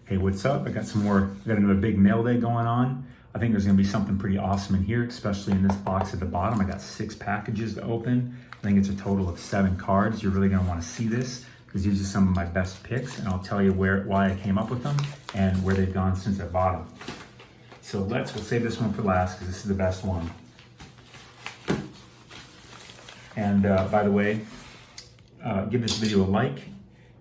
Hey, what's up? I got another big mail day going on. I think there's gonna be something pretty awesome in here, especially in this box at the bottom. I got 6 packages to open. I think it's a total of 7 cards. You're really gonna wanna see this because these are some of my best picks, and I'll tell you why I came up with them and where they've gone since I bought them. So we'll save this one for last because this is the best one. And by the way, give this video a like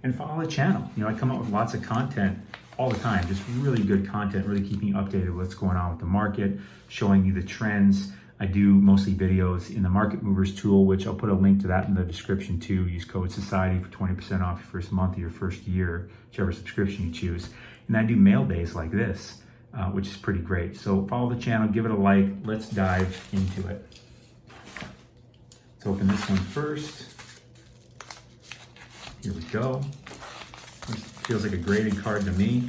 and follow the channel. You know, I come up with lots of content all the time, just really good content, really keeping you updated with what's going on with the market, showing you the trends. I do mostly videos in the Market Movers tool, which I'll put a link to that in the description too. Use code SOCIETY for 20% off your first month of your first year, whichever subscription you choose. And I do mail days like this, which is pretty great. So follow the channel, give it a like. Let's dive into it. Let's open this one first. Here we go. This feels like a graded card to me.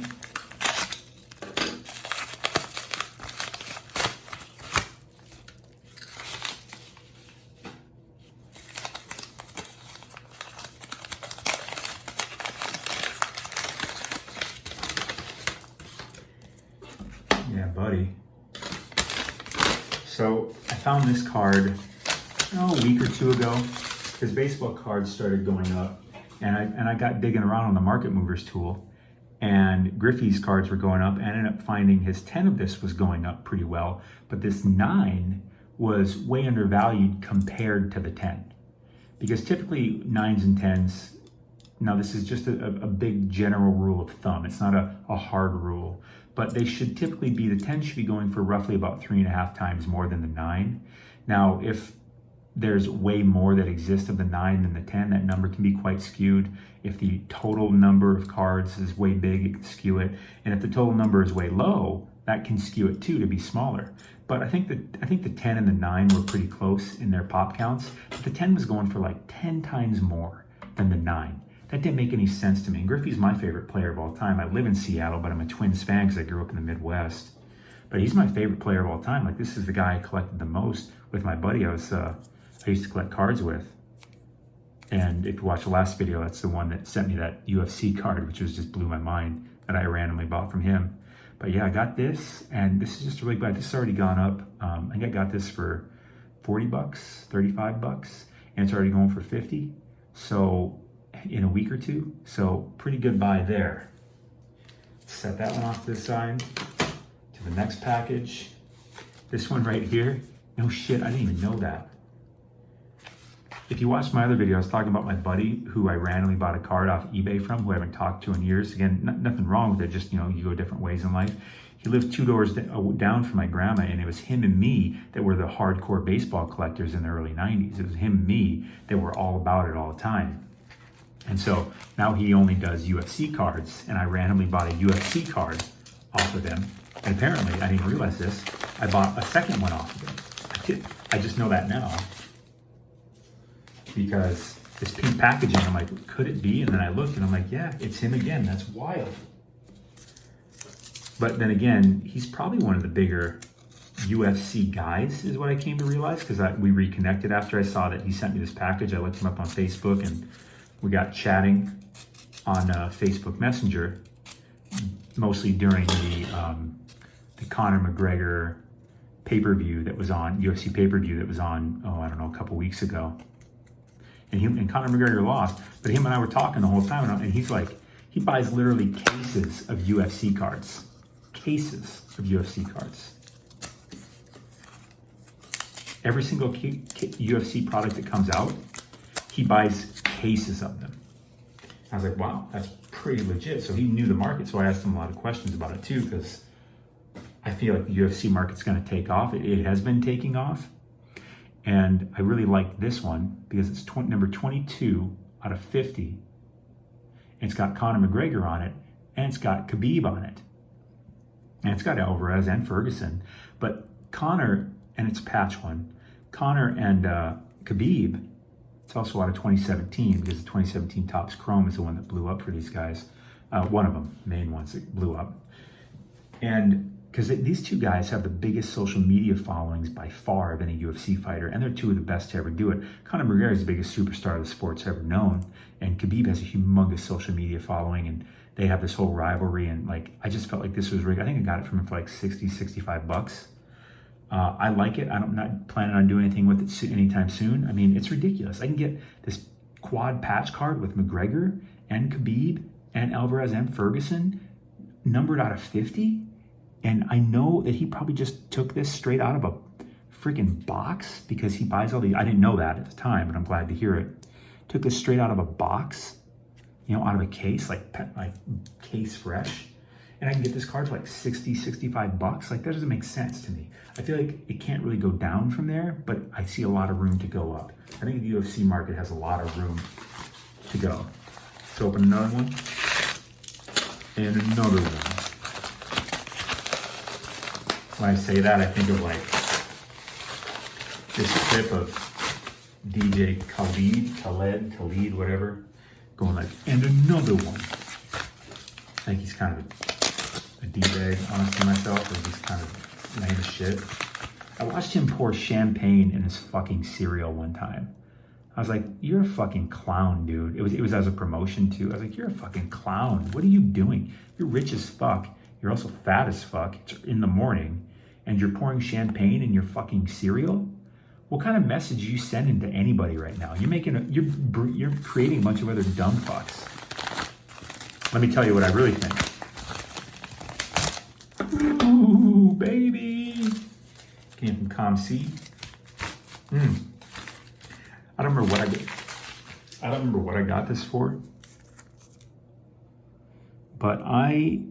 Yeah, buddy. So I found this card a week or 2 ago because baseball cards started going up, and I got digging around on the Market Movers tool, and Griffey's cards were going up. I ended up finding his 10 of this was going up pretty well, but this 9 was way undervalued compared to the 10, because typically 9s and 10s, now this is just a big general rule of thumb, it's not a hard rule, but they should typically be, the 10 should be going for roughly about 3.5 times more than the 9. Now, if there's way more that exists of the 9 than the 10, that number can be quite skewed. If the total number of cards is way big, it can skew it. And if the total number is way low, that can skew it too, to be smaller. But I think the 10 and the 9 were pretty close in their pop counts. But the 10 was going for like 10 times more than the 9. That didn't make any sense to me. And Griffey's my favorite player of all time. I live in Seattle, but I'm a Twins fan because I grew up in the Midwest. But he's my favorite player of all time. Like, this is the guy I collected the most with my buddy I used to collect cards with. And if you watch the last video, that's the one that sent me that UFC card, which just blew my mind, that I randomly bought from him. But yeah, I got this, and this is just really glad. This has already gone up. I think I got this for 40 bucks, 35 bucks, and it's already going for 50. So in a week or 2, so pretty good buy there. Set that one off to the side. To the next package. This one right here. No shit, I didn't even know that. If you watched my other video, I was talking about my buddy who I randomly bought a card off eBay from, who I haven't talked to in years. Again, nothing wrong with it, just, you know, you go different ways in life. He lived 2 doors down from my grandma, and it was him and me that were the hardcore baseball collectors in the early 90s. It was him and me that were all about it all the time. And so now he only does UFC cards, and I randomly bought a UFC card off of him. And apparently, I didn't realize this, I bought a second one off of him. I just know that now, because this pink packaging, I'm like, could it be? And then I looked and I'm like, yeah, it's him again. That's wild. But then again, he's probably one of the bigger UFC guys, is what I came to realize, because we reconnected after I saw that he sent me this package. I looked him up on Facebook, and we got chatting on Facebook Messenger, mostly during the Conor McGregor pay-per-view that was on, UFC pay-per-view that was on, I don't know, a couple weeks ago. And Conor McGregor lost, but him and I were talking the whole time, and he's like, he buys literally cases of UFC cards. Cases of UFC cards. Every single UFC product that comes out, he buys cases of them. I was like, wow, that's pretty legit. So he knew the market, so I asked him a lot of questions about it too, because I feel like the UFC market's going to take off. It has been taking off. And I really like this one because it's number 22 out of 50. And it's got Conor McGregor on it, and it's got Khabib on it. And it's got Alvarez and Ferguson. But Conor, and it's a patch one, Conor and Khabib, it's also out of 2017, because the 2017 Topps Chrome is the one that blew up for these guys. One of them, main ones that blew up. And because these 2 guys have the biggest social media followings by far of any UFC fighter, and they're 2 of the best to ever do it. Conor McGregor is the biggest superstar the sport's ever known, and Khabib has a humongous social media following, and they have this whole rivalry, and like, I just felt like this was rigged. I think I got it from him for like 60, 65 bucks. I like it. I'm not planning on doing anything with it anytime soon. I mean, it's ridiculous. I can get this quad patch card with McGregor and Khabib and Alvarez and Ferguson numbered out of 50. And I know that he probably just took this straight out of a freaking box because he buys all the, I didn't know that at the time, but I'm glad to hear it. Took this straight out of a box, you know, out of a case, like case fresh. And I can get this card for like 60, 65 bucks. Like, that doesn't make sense to me. I feel like it can't really go down from there, but I see a lot of room to go up. I think the UFC market has a lot of room to go. Let's open another one. And another one. When I say that, I think of like this clip of DJ Khaled, whatever, going like, and another one. I think he's kind of a D-bag, honestly, myself, or he's kind of lame as shit. I watched him pour champagne in his fucking cereal one time. I was like, you're a fucking clown, dude. It was as a promotion too. I was like, you're a fucking clown. What are you doing? You're rich as fuck. You're also fat as fuck. It's in the morning, and you're pouring champagne in your fucking cereal? What kind of message are you sending to anybody right now? You're creating a bunch of other dumb fucks. Let me tell you what I really think. Ooh, baby. Came from ComC. I don't remember what I got this for. But I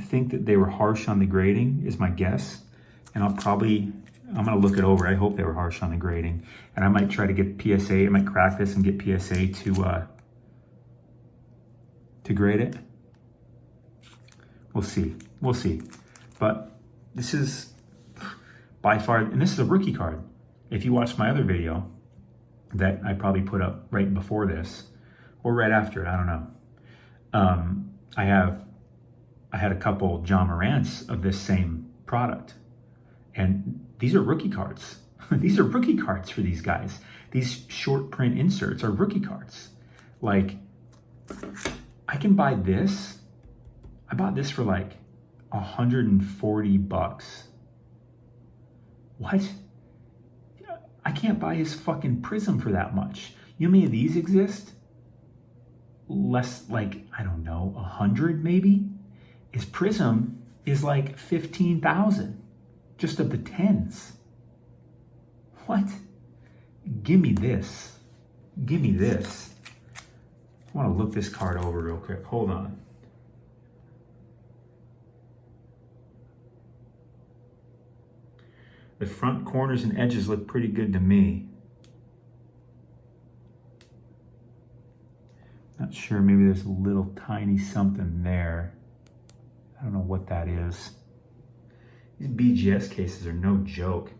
think that they were harsh on the grading, is my guess. And I'm gonna look it over. I hope they were harsh on the grading. And I might try to get PSA, I might crack this and get PSA to grade it. We'll see. But this is by far, and this is a rookie card. If you watched my other video that I probably put up right before this, or right after it, I don't know. I had a couple John Morants of this same product. And these are rookie cards. These are rookie cards for these guys. These short print inserts are rookie cards. Like, I can buy this. I bought this for like 140 bucks. What? I can't buy his fucking Prism for that much. You know how many of these exist? Less, like, I don't know, 100 maybe? His Prism is like 15,000. Just of the 10s. What? Give me this. Give me this. I want to look this card over real quick. Hold on. The front corners and edges look pretty good to me. Not sure, maybe there's a little tiny something there. I don't know what that is. These BGS cases are no joke.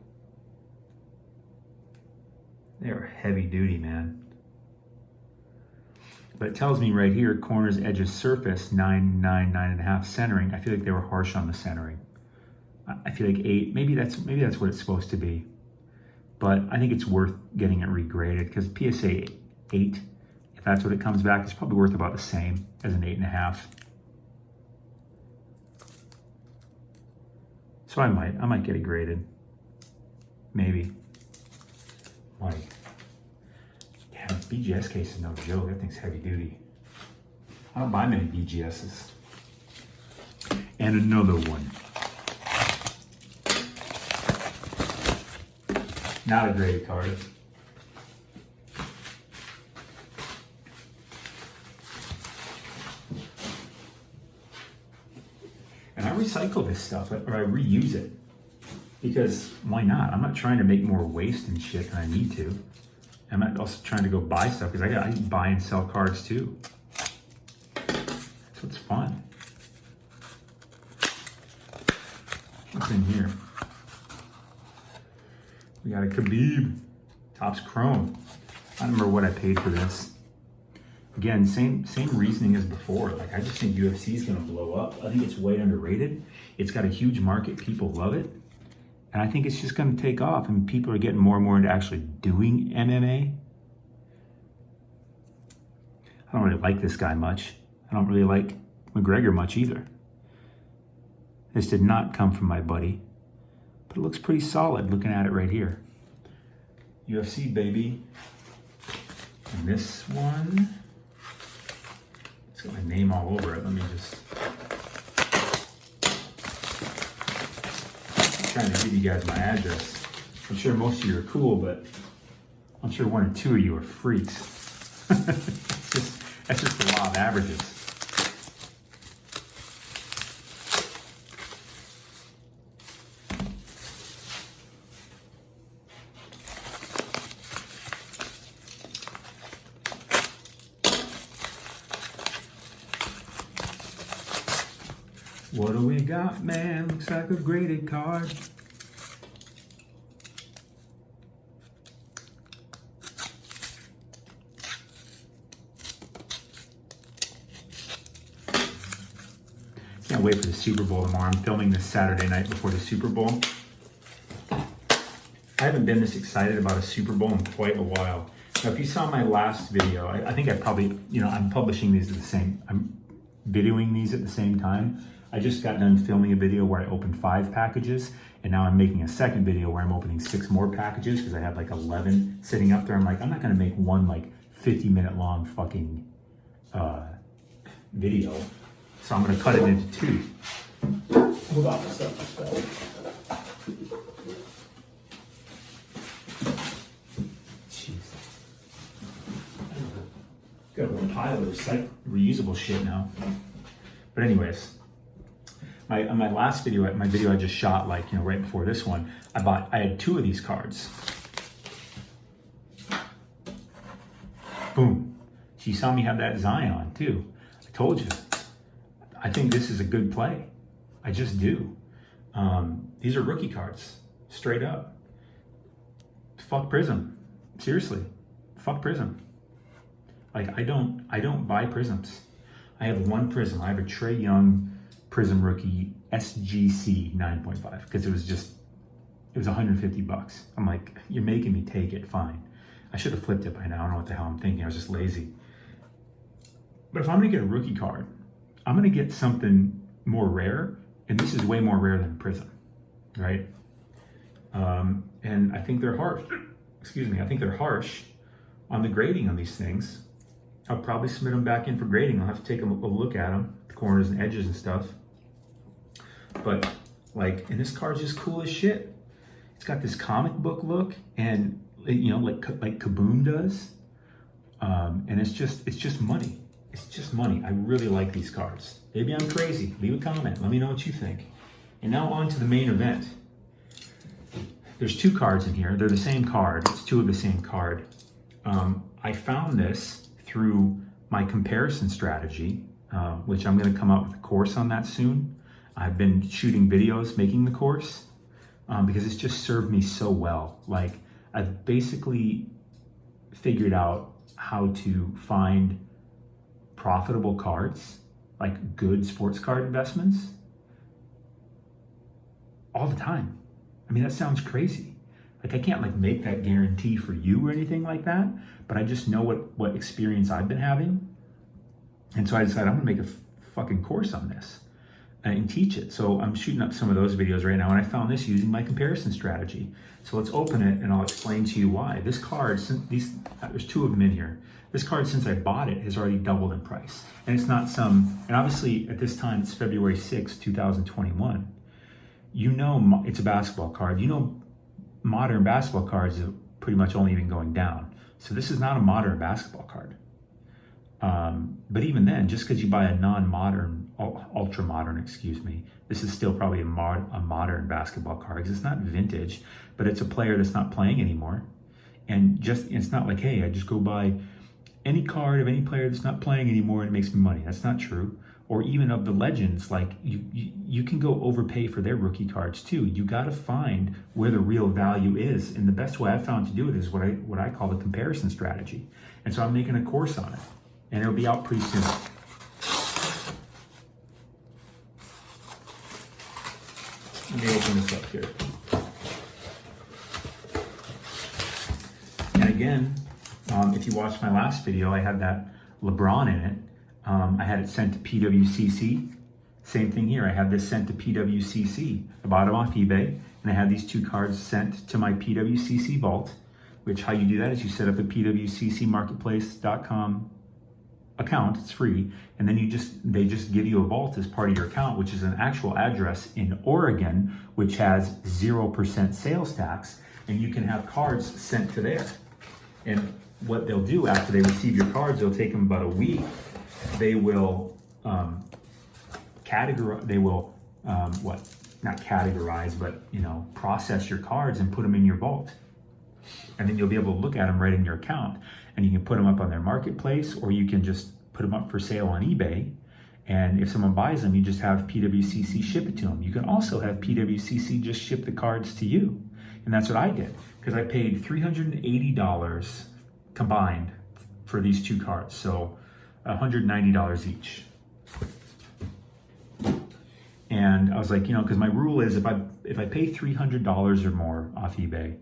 They are heavy duty, man. But it tells me right here, corners, edges, surface, 9, 9, 9.5, centering. I feel like they were harsh on the centering. I feel like 8, maybe that's what it's supposed to be. But I think it's worth getting it regraded, because PSA 8, if that's what it comes back, it's probably worth about the same as an 8.5. So I might get it graded. Maybe. Like, yeah, BGS case is no joke. That thing's heavy duty. I don't buy many BGSs. And another one. Not a graded card. And I recycle this stuff, or I reuse it. Because why not? I'm not trying to make more waste and shit than I need to. I'm not also trying to go buy stuff, because I buy and sell cards too. That's what's fun. What's in here? We got a Khabib, Topps Chrome. I don't remember what I paid for this. Again, same reasoning as before. Like, I just think UFC is going to blow up. I think it's way underrated. It's got a huge market. People love it. And I think it's just going to take off. And people are getting more and more into actually doing MMA. I don't really like this guy much. I don't really like McGregor much either. This did not come from my buddy, but it looks pretty solid looking at it right here. UFC, baby. And this one, it's got my name all over it. Let me just, I'm trying to give you guys my address. I'm sure most of you are cool, but I'm sure one or two of you are freaks. That's just the law of averages. What do we got, man? Looks like a graded card. Can't wait for the Super Bowl tomorrow. I'm filming this Saturday night before the Super Bowl. I haven't been this excited about a Super Bowl in quite a while. Now, if you saw my last video, I think I probably, I'm publishing these at the same, I'm videoing these at the same time. I just got done filming a video where I opened 5 packages, and now I'm making a second video where I'm opening 6 more packages because I had like 11 sitting up there. I'm like, I'm not gonna make one like 50-minute long fucking video. So I'm gonna cut it into 2. Hold on, jeez. Got a pile of reusable shit now. But anyways, on my last video, my video I just shot like, right before this one, I had 2 of these cards. Boom. So you saw me have that Zion too. I told you. I think this is a good play. I just do. These are rookie cards, straight up. Fuck Prism. Seriously, fuck Prism. Like I don't buy Prisms. I have 1 Prism. I have a Trae Young Prism rookie SGC 9.5 because it was $150. I'm like, you're making me take it, fine. I should have flipped it by now. I don't know what the hell I'm thinking. I was just lazy. But if I'm gonna get a rookie card, I'm gonna get something more rare, and this is way more rare than Prism, right? And I think they're harsh. Excuse me, I think they're harsh on the grading on these things. I'll probably submit them back in for grading. I'll have to take a look at them, the corners and edges and stuff. But like, and this card's just cool as shit. It's got this comic book look, and like Kaboom does. And it's just money. It's just money. I really like these cards. Maybe I'm crazy. Leave a comment. Let me know what you think. And now on to the main event. There's 2 cards in here. They're the same card. It's 2 of the same card. I found this through my comparison strategy, which I'm going to come out with a course on that soon. I've been shooting videos making the course because it's just served me so well. Like, I've basically figured out how to find profitable cards, like good sports card investments, all the time. I mean, that sounds crazy. Like, I can't like make that guarantee for you or anything like that, but I just know what experience I've been having. And so I decided I'm gonna make a fucking course on this and teach it. So I'm shooting up some of those videos right now, and I found this using my comparison strategy. So let's open it and I'll explain to you why. This card, there's 2 of them in here. This card, since I bought it, has already doubled in price. And it's not and obviously at this time, it's February 6, 2021. It's a basketball card. Modern basketball cards have pretty much only been going down. So this is not a modern basketball card. But even then, just because you buy a non-modern, ultra-modern, this is still probably a modern basketball card because it's not vintage, but it's a player that's not playing anymore. And it's not like, hey, I just go buy any card of any player that's not playing anymore and it makes me money. That's not true. Or even of the legends, like you can go overpay for their rookie cards too. You got to find where the real value is, and the best way I've found to do it is what I call the comparison strategy. And so I'm making a course on it, and it'll be out pretty soon. Let me open this up here. And again, if you watched my last video, I had that LeBron in it. I had it sent to PWCC. Same thing here. I have this sent to PWCC. I bought them off eBay, and I have these 2 cards sent to my PWCC vault, which how you do that is you set up a PWCCmarketplace.com account. It's free. And then they just give you a vault as part of your account, which is an actual address in Oregon, which has 0% sales tax. And you can have cards sent to there. And what they'll do after they receive your cards, they'll take them about a week. They will not categorize, but process your cards and put them in your vault. And then you'll be able to look at them right in your account. And you can put them up on their marketplace, or you can just put them up for sale on eBay. And if someone buys them, you just have PWCC ship it to them. You can also have PWCC just ship the cards to you. And that's what I did, because I paid $380 combined for these 2 cards. So $190 each. And I was like, because my rule is if I pay $300 or more off eBay,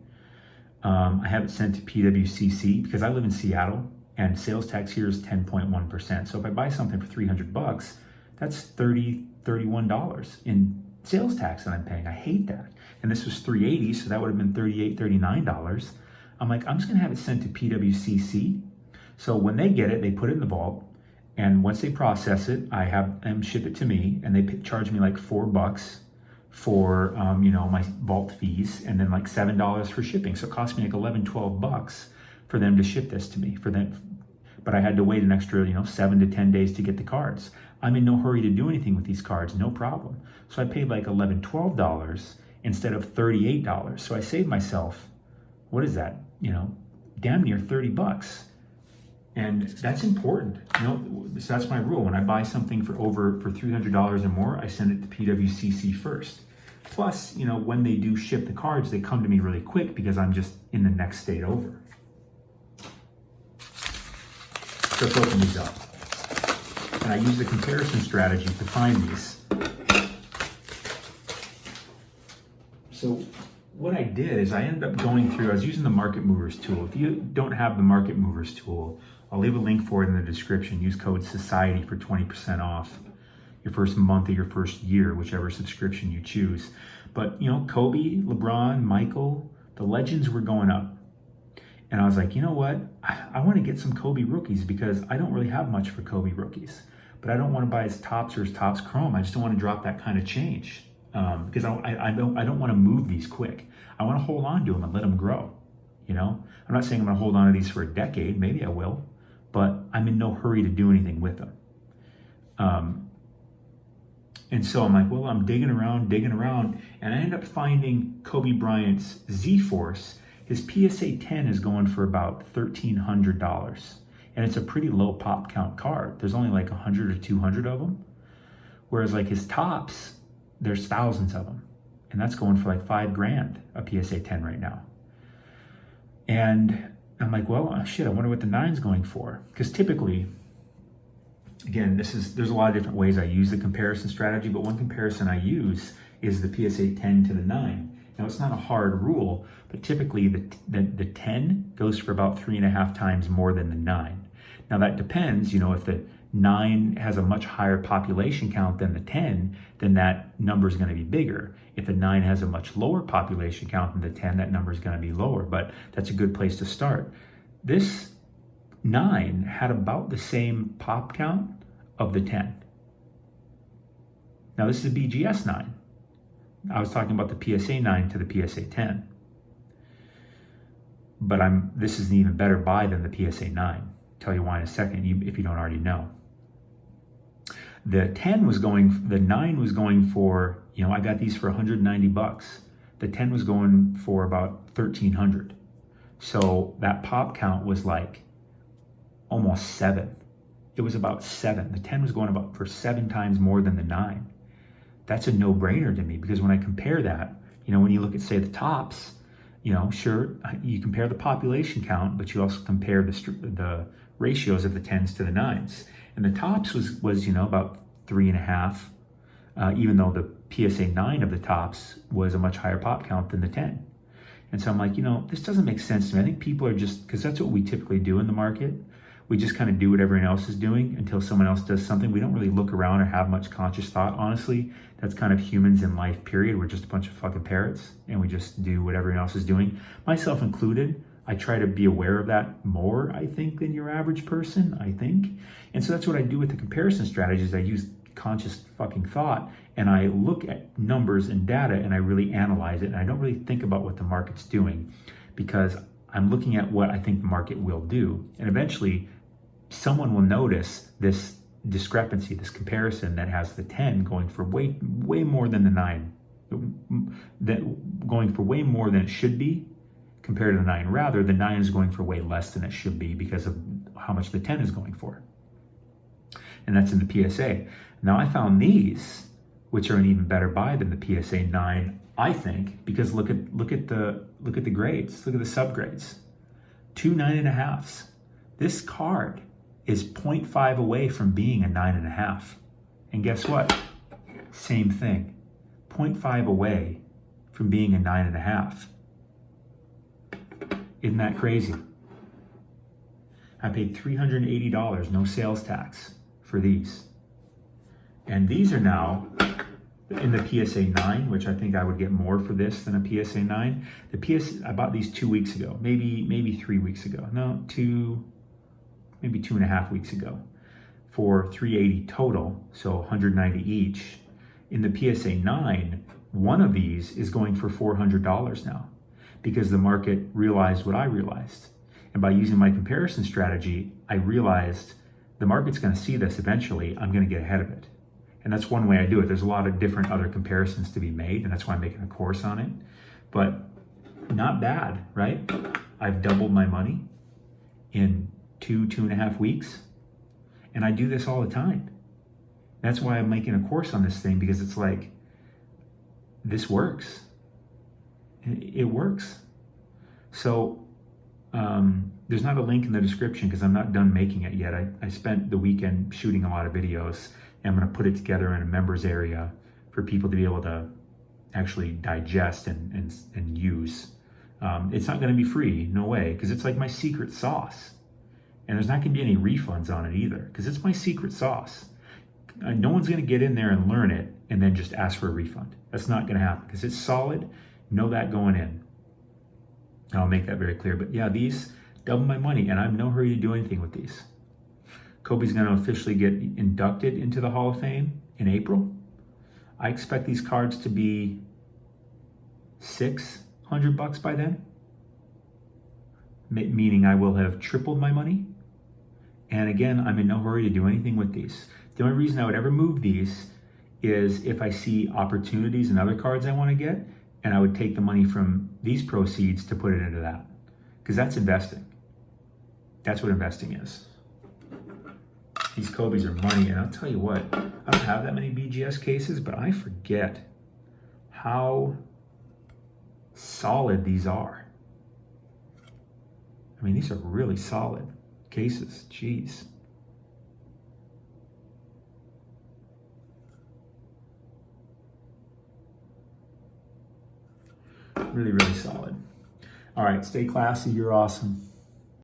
I have it sent to PWCC because I live in Seattle and sales tax here is 10.1%. So if I buy something for $300, that's $31 in sales tax that I'm paying. I hate that. And this was $380, so that would have been $39. I'm like, I'm just gonna have it sent to PWCC. So when they get it, they put it in the vault. And once they process it, I have them ship it to me, and they charge me like $4 for my vault fees, and then like $7 for shipping. So it cost me like $11-12 for them to ship this to me. But I had to wait an extra 7 to 10 days to get the cards. I'm in no hurry to do anything with these cards, no problem. So I paid like $11-12 instead of $38. So I saved myself, what is that? Damn near $30. And that's important. So that's my rule. When I buy something for $300 or more, I send it to PWCC first. Plus, when they do ship the cards, they come to me really quick because I'm just in the next state over. So let's open these up. And I use the comparison strategy to find these. So what I did is I ended up going through, I was using the Market Movers tool. If you don't have the Market Movers tool, I'll leave a link for it in the description. Use code SOCIETY for 20% off your first month or your first year, whichever subscription you choose. But Kobe, LeBron, Michael, the legends were going up. And I was like, you know what? I want to get some Kobe rookies because I don't really have much for Kobe rookies. But I don't want to buy his tops or his tops chrome. I just don't want to drop that kind of change. Because I don't want to move these quick. I want to hold on to them and let them grow. I'm not saying I'm going to hold on to these for a decade. Maybe I will. But I'm in no hurry to do anything with them. And so I'm like, well, I'm digging around, and I end up finding Kobe Bryant's Z-Force. His PSA 10 is going for about $1,300. And it's a pretty low pop count card. There's only like 100 or 200 of them. Whereas like his tops, there's thousands of them. And that's going for like $5,000 a PSA 10 right now. And I'm like, well, shit, I wonder what the 9's going for. Because typically, again, there's a lot of different ways I use the comparison strategy, but one comparison I use is the PSA 10 to the 9. Now, it's not a hard rule, but typically the 10 goes for about 3.5 times more than the 9. Now, that depends, if the 9 has a much higher population count than the 10, then that number is going to be bigger. If the 9 has a much lower population count than the 10, that number is going to be lower, but that's a good place to start. This 9 had about the same pop count of the 10. Now, this is a BGS 9. I was talking about the PSA 9 to the PSA 10. But this is an even better buy than the PSA 9. I'll tell you why in a second, if you don't already know. The 9 was going for, I got these for $190. The 10 was going for about 1,300. So that pop count was like almost 7. It was about 7. The 10 was going for 7 times more than the 9. That's a no-brainer to me because when I compare that, when you look at, say, the tops, sure, you compare the population count, but you also compare the ratios of the 10s to the 9s. And the tops was about 3.5, even though the PSA 9 of the tops was a much higher pop count than the 10. And so I'm like, this doesn't make sense to me. I think people are just, because that's what we typically do in the market. We just kind of do what everyone else is doing until someone else does something. We don't really look around or have much conscious thought, honestly. That's kind of humans in life, period. We're just a bunch of fucking parrots, and we just do what everyone else is doing, myself included. I try to be aware of that more, I think, than your average person, I think. And so that's what I do with the comparison strategies. I use conscious fucking thought, and I look at numbers and data, and I really analyze it, and I don't really think about what the market's doing, because I'm looking at what I think the market will do. And eventually, someone will notice this discrepancy, this comparison that has the 10 going for way more than the 9, going for way more than it should be compared to the 9. Rather, the 9 is going for way less than it should be because of how much the 10 is going for. And that's in the PSA. Now, I found these, which are an even better buy than the PSA 9, I think, because look at the grades, look at the subgrades. 2 9.5s. This card is 0.5 away from being a 9.5. And guess what? Same thing. 0.5 away from being a 9.5. Isn't that crazy? I paid $380, no sales tax, for these. And these are now in the PSA 9, which I think I would get more for this than a PSA 9. I bought these 2 weeks ago, maybe 3 weeks ago. No, maybe 2.5 weeks ago, for $380 total, so $190 each. In the PSA 9, one of these is going for $400 now, because the market realized what I realized. And by using my comparison strategy, I realized the market's going to see this eventually. I'm going to get ahead of it. And that's one way I do it. There's a lot of different other comparisons to be made, and that's why I'm making a course on it. But not bad, right? I've doubled my money in 2.5 weeks. And I do this all the time. That's why I'm making a course on this thing, because it's like, this works. It works. So there's not a link in the description because I'm not done making it yet. I spent the weekend shooting a lot of videos, and I'm going to put it together in a members area for people to be able to actually digest and use. It's not going to be free, no way, because it's like my secret sauce. And there's not going to be any refunds on it either, because it's my secret sauce. No one's going to get in there and learn it and then just ask for a refund. That's not going to happen, because it's solid. Know that going in. I'll make that very clear. But yeah, these double my money, and I'm in no hurry to do anything with these. Kobe's going to officially get inducted into the Hall of Fame in April. I expect these cards to be $600 by then, meaning I will have tripled my money. And again, I'm in no hurry to do anything with these. The only reason I would ever move these is if I see opportunities in other cards I want to get, and I would take the money from these proceeds to put it into that, because that's investing. That's what investing is. These Kobe's are money, and I'll tell you what, I don't have that many BGS cases, but I forget how solid these are. I mean, these are really solid cases. Jeez. Really, really solid. All right, stay classy. You're awesome.